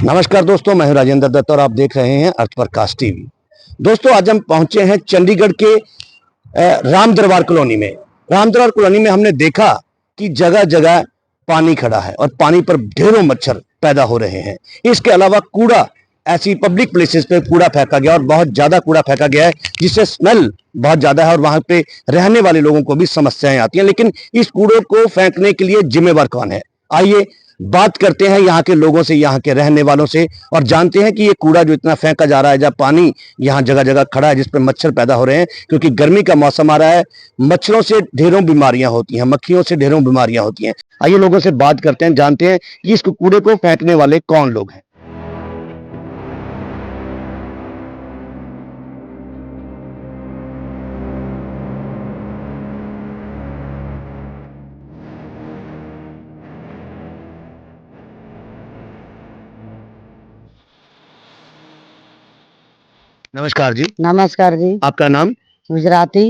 नमस्कार दोस्तों, मैं हूं राजेंद्र दत्त और आप देख रहे हैं अर्थ प्रकाश टीवी। दोस्तों, आज हम पहुंचे हैं चंडीगढ़ के राम दरबार कॉलोनी में। राम दरबार कॉलोनी में हमने देखा कि जगह जगह पानी खड़ा है और पानी पर ढेरों मच्छर पैदा हो रहे हैं। इसके अलावा कूड़ा, ऐसी पब्लिक प्लेसेस पे कूड़ा फेंका गया और बहुत ज्यादा कूड़ा फेंका गया है, जिससे स्मेल बहुत ज्यादा है और वहां पे रहने वाले लोगों को भी समस्याएं आती हैं। लेकिन इस कूड़े को फेंकने के लिए जिम्मेवार कौन है? आइए बात करते हैं यहाँ के लोगों से, यहाँ के रहने वालों से, और जानते हैं कि ये कूड़ा जो इतना फेंका जा रहा है, जब पानी यहाँ जगह जगह खड़ा है जिस पर मच्छर पैदा हो रहे हैं, क्योंकि गर्मी का मौसम आ रहा है, मच्छरों से ढेरों बीमारियां होती हैं, मक्खियों से ढेरों बीमारियां होती हैं। आइए लोगों से बात करते हैं, जानते हैं कि इस कूड़े को फेंकने वाले कौन लोग हैं। नमस्कार जी। नमस्कार जी। आपका नाम? गुजराती।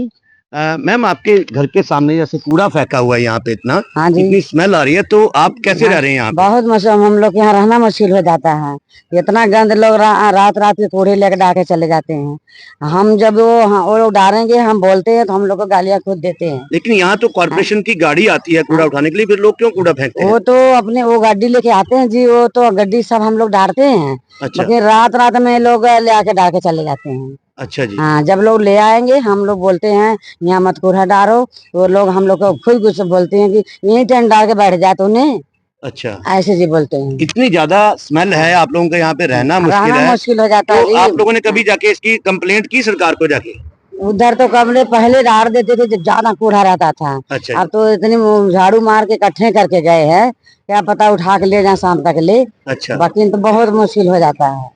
मैम, आपके घर के सामने जैसे कूड़ा फेंका हुआ है यहाँ पे, इतना हाँ जी। इतनी स्मेल आ रही है, तो आप कैसे रह रहे हैं यहाँ पे? बहुत मौसम, हम लोग यहाँ रहना मुश्किल हो जाता है। इतना गंद, लोग रात रात के कूड़े लेकर डाके चले जाते हैं। हम जब वो लोग डालेंगे, हम बोलते हैं तो हम लोग को गालियाँ खुद देते हैं। लेकिन यहाँ तो कॉर्पोरेशन की गाड़ी आती है कूड़ा उठाने के लिए, फिर लोग क्यों कूड़ा फेंकते हैं? वो तो अपने वो गाड़ी लेके आते हैं जी, वो तो गड्डी सब हम लोग डालते हैं। अच्छा। लेकिन रात रात में लोग ले आके डाके चले जाते हैं। अच्छा जी। हाँ, जब लोग ले आएंगे हम लोग बोलते हैं यहाँ मत कूड़ा डालो, वो लोग हम लोग को खुद कुछ बोलते हैं कि यही टेंट डाल के बैठ जाते उन्हें। अच्छा, ऐसे जी बोलते हैं। इतनी ज्यादा स्मेल है, आप लोगों का यहाँ पे रहना मुश्किल हो जाता तो है। आप लोगों ने कभी जाके इसकी कंप्लेंट की सरकार को जाके? उधर तो कमरे पहले डाल देते थे जब ज्यादा कूड़ा रहता था। अच्छा। अब तो इतनी झाड़ू मार के इकट्ठे करके गए हैं, क्या पता उठा के ले जाए शाम तक ले। अच्छा। बाकी तो बहुत मुश्किल हो जाता है।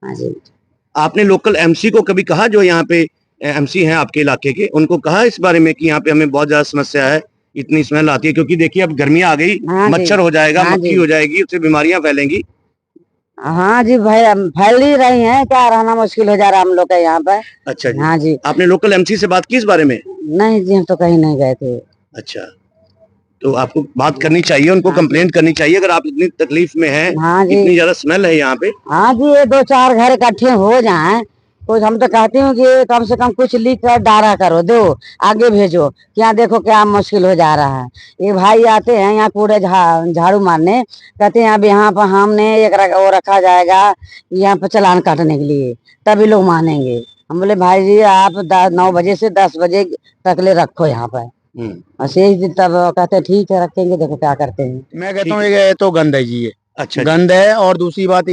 हाँ जी। आपने लोकल एमसी को कभी कहा, जो यहाँ पे एमसी हैं आपके इलाके के, उनको कहा इस बारे में कि यहाँ पे हमें बहुत ज्यादा समस्या है, इतनी स्मेल आती है? क्योंकि देखिए अब गर्मियाँ आ गई, हाँ मच्छर हो जाएगा, हाँ मक्खी हो जाएगी, उससे बीमारियां फैलेंगी। हाँ जी भाई, फैल ही रही हैं, क्या रहना मुश्किल हो जा रहा है हम लोग का यहाँ पे। अच्छा जी। हाँ जी। आपने लोकल एमसी से बात की इस बारे में? नहीं जी, हम तो कहीं नहीं गए थे। अच्छा, तो आपको बात करनी चाहिए, उनको कंप्लेंट करनी चाहिए अगर आप इतनी तकलीफ में हैं। हाँ जी। इतनी ज्यादा स्मेल है यहाँ पे। हाँ जी, ये 2-4 घर इकट्ठे हो जाएं, कुछ हम तो कहते हैं कि कम से कम कुछ लिख कर डारा करो, दो आगे भेजो। क्या देखो क्या मुश्किल हो जा रहा है। ये भाई आते हैं यहाँ कूड़े झाड़ू मारने, कहते हैं अब यहाँ पर हमने एक वो रखा जाएगा यहाँ पर चालान काटने के लिए, तभी लोग मानेंगे। हम बोले भाई जी आप 9 बजे से 10 बजे तक ले रखो यहाँ पर। तब कहते ठीक है रखेंगे, देखो क्या करते हैं। मैं कहता हूँ ये तो गंद है जी, ये अच्छा गंद है। और दूसरी बात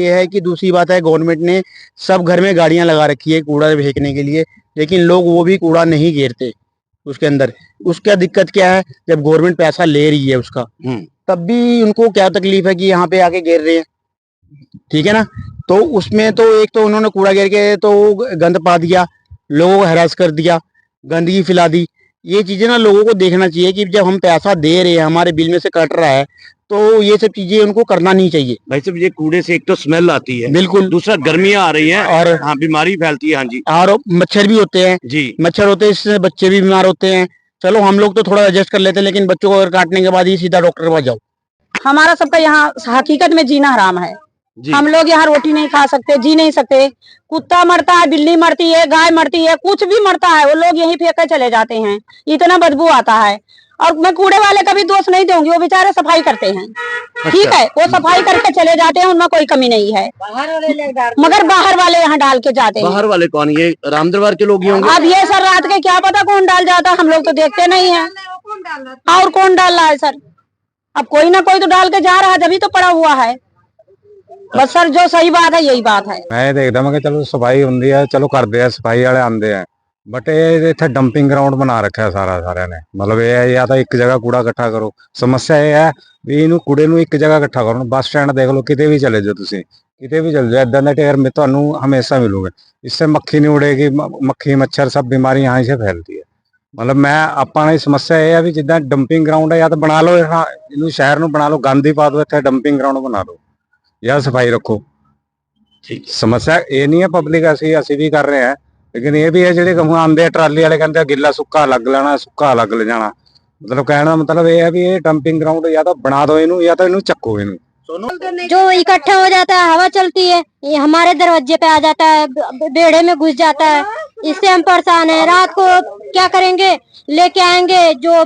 है गवर्नमेंट ने सब घर में गाड़ियां लगा रखी है कूड़ा फेंकने के लिए, लेकिन लोग वो भी कूड़ा नहीं घेरते उसके अंदर। उसका दिक्कत क्या है, जब गवर्नमेंट पैसा ले रही है उसका, तब भी उनको क्या तकलीफ है कि यहाँ पे आके घेर रहे हैं, ठीक है ना। तो उसमें तो एक तो उन्होंने कूड़ा घेर के तो गंद पा दिया, लोगों को हैरास कर दिया, गंदगी फैला दी। ये चीजें ना लोगों को देखना चाहिए कि जब हम पैसा दे रहे हैं, हमारे बिल में से कट रहा है, तो ये सब चीजें उनको करना नहीं चाहिए। भाई साहब, ये कूड़े से एक तो स्मेल आती है, बिल्कुल, दूसरा गर्मियां आ रही हैं और हाँ बीमारी फैलती है। हाँ जी। और मच्छर भी होते हैं जी। मच्छर होते हैं, इससे बच्चे भी बीमार होते हैं। चलो हम लोग तो थोड़ा एडजस्ट कर लेते हैं, लेकिन बच्चों को अगर काटने के बाद ही सीधा डॉक्टर के पास जाओ। हमारा सबका यहाँ हकीकत में जीना हराम है। हम लोग यहाँ रोटी नहीं खा सकते, जी नहीं सकते। कुत्ता मरता है, बिल्ली मरती है, गाय मरती है, कुछ भी मरता है, वो लोग यहीं फेंक कर चले जाते हैं। इतना बदबू आता है। और मैं कूड़े वाले का भी दोष नहीं दूंगी, वो बेचारे सफाई करते हैं। ठीक है, वो सफाई करके चले जाते हैं, उनमें कोई कमी नहीं है, मगर बाहर वाले यहाँ डाल के जाते हैं। बाहर वाले कौन? ये राम दरबार के लोग ही होंगे। अब ये सर रात के क्या पता कौन डाल जाता, हम लोग तो देखते नहीं है। और कौन डाल रहा है सर? अब कोई ना कोई तो डाल के जा रहा है, जब तो पड़ा हुआ है। बस सर जो सही बात है यही बात है। मैं देखता मैं चलो सफाई होंगी है, चलो करते हैं, सफाई वाले आते हैं, बट ये इतने डंपिंग ग्राउंड बना रखा है सारा ने। मतलब ये है या तो एक जगह कूड़ा इकट्ठा करो। समस्या ये है भी इनू कूड़े नू एक जगह इकट्ठा करो। बस स्टैंड देख लो, किते भी चले जाओ, तुम किते भी चले जाओ, इदा के ढेर में थानू हमेशा मिलोगे। इससे मक्खी नहीं उड़ेगी, मक्खी मच्छर सब बीमारी यहाँ से फैलती है। मतलब मैं अपना समस्या ये है भी जिदा डंपिंग ग्राउंड है, या तो बना लो इन शहर नू बना लो, गंद ही पा दो इतने, डंपिंग ग्राउंड बना लो या सफाई रखो। ठीक। समस्या ये नहीं है, पब्लिक असी भी कर रहे हैं, लेकिन ये भी है ਜਿਹੜੇ आंदे ट्राली वाले कहते गिला सुक्का अलग लेना, सुक्का अलग ले जाना। मतलब कहना मतलब ये है भी ये डंपिंग ग्राउंड या तो बना दो इनू, या तो इनू चक्को इनू। जो इकट्ठा हो जाता है, हवा चलती है, ये हमारे दरवाजे पे आ जाता है, बेड़े में घुस जाता है। इससे हम परेशान हैं। रात को क्या करेंगे, लेके आएंगे जो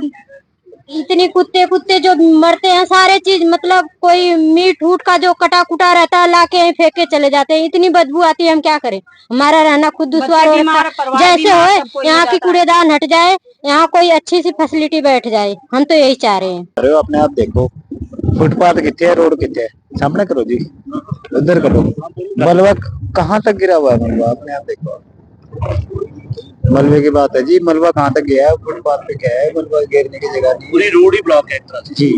इतनी कुत्ते जो मरते हैं, सारे चीज मतलब कोई मीट उट का जो कटा कुटा रहता है लाके यहीं फेंक के चले जाते हैं। इतनी बदबू आती है, हम क्या करें। हमारा रहना खुद दुश्वार हो रखा है। जैसे हो यहाँ की कूड़ेदान हट जाए, यहाँ कोई अच्छी सी फैसिलिटी बैठ जाए, हम तो यही चाह रहे हैं। अरे अपने आप देखो, फुटपाथ कितने है, रोड कितने है, सामने करो जी, उधर करो। मलबा कहाँ तक गिरा हुआ है, मलबा अपने आप देखो। मलबे की बात है जी, मलबा कहाँ तक गया है, फुटपाथ पे क्या है, मलबा गिरने की जगह नहीं, पूरी रोड ही ब्लॉक है एक तरह से। जी।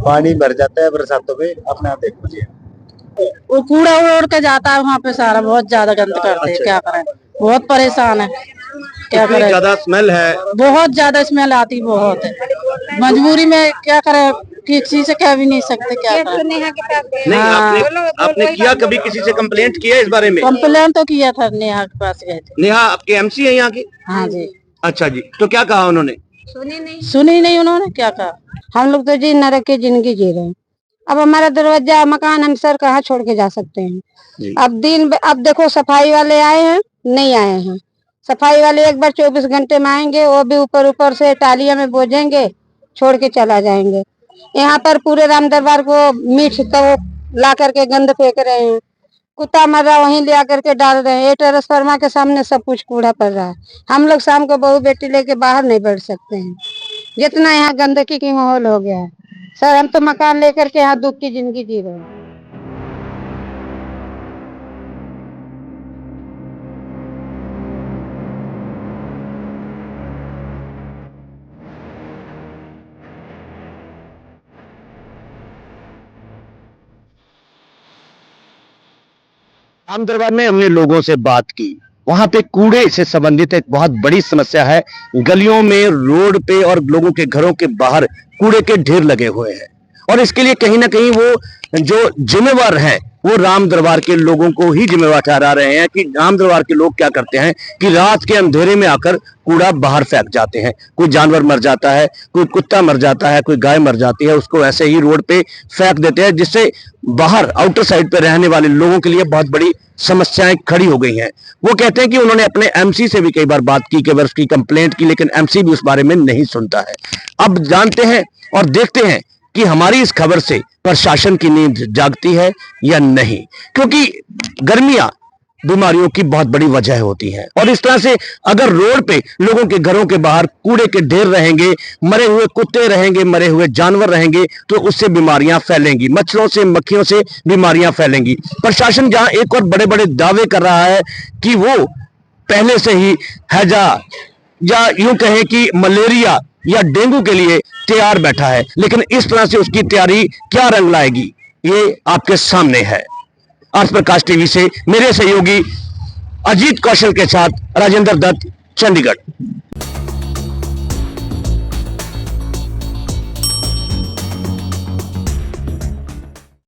पानी भर जाता है बरसातों में, अपने आप देखो जी। वो कूड़ा उड़ के जाता है वहाँ पे सारा, बहुत ज्यादा गंद करते हैं। क्या करें, बहुत परेशान है। क्या इतनी करें, ज्यादा स्मेल है। बहुत ज्यादा स्मेल आती, बहुत है। मजबूरी में क्या करें, किसी से कह भी नहीं सकते। क्या करें। नहीं, आपने किया कभी किसी से कंप्लेंट किया इस बारे में? कंप्लेन तो किया था, नेहा के पास गए थे। नेहा आपके एमसी है यहाँ की? हाँ जी। अच्छा जी, तो क्या कहा उन्होंने? सुनी नहीं उन्होंने, क्या कहा। हम लोग तो जी नरक की जिंदगी जी रहे हैं। अब हमारा दरवाजा मकान हम सर कहाँ छोड़ के जा सकते हैं। अब देखो सफाई वाले आए हैं, नहीं आए हैं। सफाई वाले एक बार 24 घंटे में आएंगे, वो भी ऊपर से टालिया में बोझेंगे, छोड़ के चला जाएंगे। यहाँ पर पूरे राम दरबार को मीठ तो ला करके गंद फेंक रहे हैं। कुत्ता मर रहा वहीं ले आकर के डाल रहे हैं। ये ट्रांसफार्मर के सामने सब कुछ कूड़ा पड़ रहा है। हम लोग शाम को बहू बेटी लेके बाहर नहीं बैठ सकते हैं, जितना यहाँ गंदगी की माहौल हो गया है। सर हम तो मकान लेकर के यहाँ दुख की जिंदगी जी रहे हैं। राम दरबार में हमने लोगों से बात की, वहां पे कूड़े से संबंधित एक बहुत बड़ी समस्या है। गलियों में, रोड पे और लोगों के घरों के बाहर कूड़े के ढेर लगे हुए हैं और इसके लिए कहीं ना कहीं वो जो जिम्मेवार हैं वो राम दरबार के लोगों को ही जिम्मेवार ठहरा रहे हैं कि राम दरबार के लोग क्या करते हैं कि रात के अंधेरे में आकर कूड़ा बाहर फेंक जाते हैं। कोई जानवर मर जाता है, कोई कुत्ता मर जाता है, कोई गाय मर जाती है, उसको ऐसे ही रोड पे फेंक देते हैं, जिससे बाहर आउटर साइड पे रहने वाले लोगों के लिए बहुत बड़ी समस्याएं खड़ी हो गई हैं। वो कहते हैं कि उन्होंने अपने एमसी से भी कई बार बात की, कई बार उसकी कंप्लेंट की, लेकिन एमसी भी उस बारे में नहीं सुनता है। अब जानते हैं और देखते हैं कि हमारी इस खबर से प्रशासन की नींद जागती है या नहीं, क्योंकि गर्मियां बीमारियों की बहुत बड़ी वजह होती है और इस तरह से अगर रोड पे लोगों के घरों के बाहर कूड़े के ढेर रहेंगे, मरे हुए कुत्ते रहेंगे, मरे हुए जानवर रहेंगे, तो उससे बीमारियां फैलेंगी, मच्छरों से, मक्खियों से बीमारियां फैलेंगी। प्रशासन जहां एक और बड़े बड़े दावे कर रहा है कि वो पहले से ही हैजा या यूं कहें कि मलेरिया या डेंगू के लिए तैयार बैठा है, लेकिन इस तरह से उसकी तैयारी क्या रंग लाएगी ये आपके सामने है। आज प्रकाश टीवी से मेरे सहयोगी अजीत कौशल के साथ राजेंद्र दत्त, चंडीगढ़।